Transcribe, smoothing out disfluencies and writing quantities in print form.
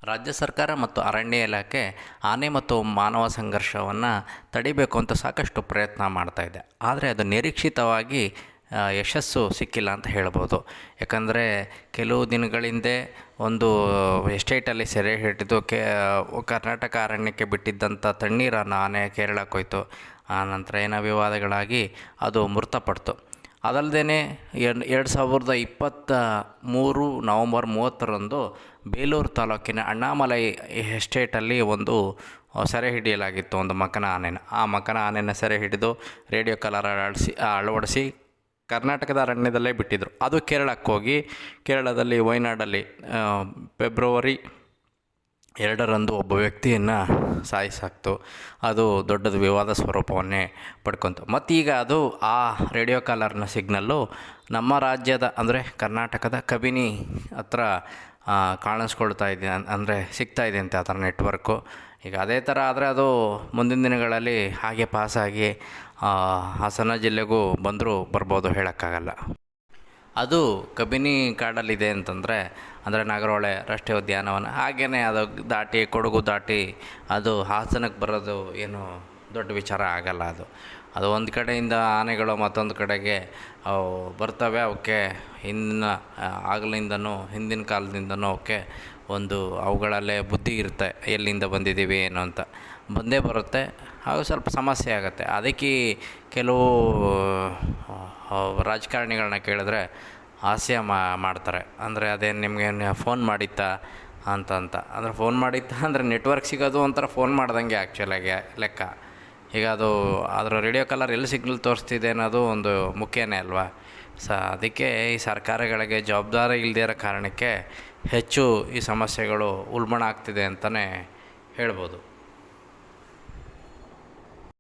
ರಾಜ್ಯ ಸರ್ಕಾರ ಮತ್ತು ಅರಣ್ಯ ಇಲಾಖೆ ಆನೆ ಮತ್ತು ಮಾನವ ಸಂಘರ್ಷವನ್ನು ತಡಿಬೇಕು ಅಂತ ಸಾಕಷ್ಟು ಪ್ರಯತ್ನ ಮಾಡ್ತಾ ಇದೆ. ಆದರೆ ಅದು ನಿರೀಕ್ಷಿತವಾಗಿ ಯಶಸ್ಸು ಸಿಕ್ಕಿಲ್ಲ ಅಂತ ಹೇಳ್ಬೋದು. ಯಾಕಂದರೆ ಕೆಲವು ದಿನಗಳ ಹಿಂದೆ ಒಂದು ಎಸ್ಟೇಟಲ್ಲಿ ಸೆರೆ ಹಿಡಿದು ಕರ್ನಾಟಕ ಅರಣ್ಯಕ್ಕೆ ಬಿಟ್ಟಿದ್ದಂಥ ತಣ್ಣೀರನ್ನು ಆನೆ ಕೇರಳಕ್ಕೆ ಹೋಯ್ತು. ಆನಂತರ ಏನೋ ವಿವಾದಗಳಾಗಿ ಅದು ಮೃತಪಡ್ತು. ಅದಲ್ಲದೆ 2023 ನವಂಬರ್ 30ರಂದು ಬೇಲೂರು ತಾಲೂಕಿನ ಅಣ್ಣಾಮಲೈ ಎಸ್ಟೇಟಲ್ಲಿ ಒಂದು ಸೆರೆ ಹಿಡಿಯಲಾಗಿತ್ತು ಒಂದು ಮಕನ ಆನೆನ. ಆ ಮಕನ ಆನೆನ ಸೆರೆ ಹಿಡಿದು ರೇಡಿಯೋ ಕಾಲರ್ ಅಳವಡಿಸಿ ಕರ್ನಾಟಕದ ಅರಣ್ಯದಲ್ಲೇ ಬಿಟ್ಟಿದ್ದರು. ಅದು ಕೇರಳಕ್ಕೆ ಹೋಗಿ ಕೇರಳದಲ್ಲಿ ವಯನಾಡಲ್ಲಿ ಫೆಬ್ರವರಿ 2ರಂದು ಒಬ್ಬ ವ್ಯಕ್ತಿಯನ್ನು ಸಾಯಿಸಾಕ್ತು. ಅದು ದೊಡ್ಡದು ವಿವಾದ ಸ್ವರೂಪವನ್ನೇ ಪಡ್ಕೊತು. ಮತ್ತೀಗ ಅದು ಆ ರೇಡಿಯೋ ಕಾಲರ್ನ ಸಿಗ್ನಲ್ಲು ನಮ್ಮ ರಾಜ್ಯದ ಅಂದರೆ ಕರ್ನಾಟಕದ ಕಬಿನಿ ಹತ್ರ ಕಾಣಿಸ್ಕೊಳ್ತಾ ಇದೆ, ಅಂದರೆ ಸಿಗ್ತಾ ಇದೆ ಅಂತೆ ಅದರ ನೆಟ್ವರ್ಕು. ಈಗ ಅದೇ ಥರ ಆದರೆ ಅದು ಮುಂದಿನ ದಿನಗಳಲ್ಲಿ ಹಾಗೆ ಪಾಸಾಗಿ ಹಾಸನ ಜಿಲ್ಲೆಗೂ ಬಂದರೂ ಬರ್ಬೋದು, ಹೇಳೋಕ್ಕಾಗಲ್ಲ. ಅದು ಕಬಿನಿ ಕಾಡಲ್ಲಿದೆ ಅಂತಂದರೆ ಅಂದರೆ ನಾಗರಹೊಳೆ ರಾಷ್ಟ್ರೀಯ ಉದ್ಯಾನವನ. ಹಾಗೆಯೇ ಅದು ದಾಟಿ ಕೊಡಗು ದಾಟಿ ಅದು ಹಾಸನಕ್ಕೆ ಬರೋದು ಏನು ದೊಡ್ಡ ವಿಚಾರ ಆಗಲ್ಲ. ಅದು ಒಂದು ಕಡೆಯಿಂದ ಆನೆಗಳು ಮತ್ತೊಂದು ಕಡೆಗೆ ಅವು ಬರ್ತವೆ. ಅವಕ್ಕೆ ಹಿಂದಿನ ಕಾಲದಿಂದನೂ ಅವಕ್ಕೆ ಒಂದು ಅವುಗಳಲ್ಲೇ ಬುದ್ಧಿ ಇರುತ್ತೆ, ಎಲ್ಲಿಂದ ಬಂದಿದ್ದೀವಿ ಏನು ಅಂತ ಬಂದೇ ಬರುತ್ತೆ. ಹಾಗೂ ಸ್ವಲ್ಪ ಸಮಸ್ಯೆ ಆಗುತ್ತೆ. ಅದಕ್ಕೆ ಕೆಲವು ರಾಜಕಾರಣಿಗಳನ್ನ ಕೇಳಿದ್ರೆ ಹಾಸ್ಯ ಮಾಡ್ತಾರೆ. ಅಂದರೆ ಅದೇನು ನಿಮಗೆ ಫೋನ್ ಮಾಡಿತ್ತಾ ಅಂತ ಅಂದರೆ ಫೋನ್ ಮಾಡಿತ್ತಾ ಅಂದರೆ ನೆಟ್ವರ್ಕ್ ಸಿಗೋದು ಒಂಥರ ಫೋನ್ ಮಾಡ್ದಂಗೆ ಆ್ಯಕ್ಚುಲಾಗಿ ಲೆಕ್ಕ. ಈಗ ಅದು ಅದರ ರೇಡಿಯೋ ಕಾಲರ್ ಎಲ್ಲಿ ಸಿಗ್ನಲ್ ತೋರಿಸ್ತಿದೆ ಅನ್ನೋದು ಒಂದು ಮುಖ್ಯನೇ ಅಲ್ವಾ. ಅದಕ್ಕೆ ಈ ಸರ್ಕಾರಗಳಿಗೆ ಜವಾಬ್ದಾರಿ ಇಲ್ಲದೇ ಇರೋ ಕಾರಣಕ್ಕೆ ಹೆಚ್ಚು ಈ ಸಮಸ್ಯೆಗಳು ಉಲ್ಬಣ ಆಗ್ತಿದೆ ಅಂತಲೇ ಹೇಳ್ಬೋದು.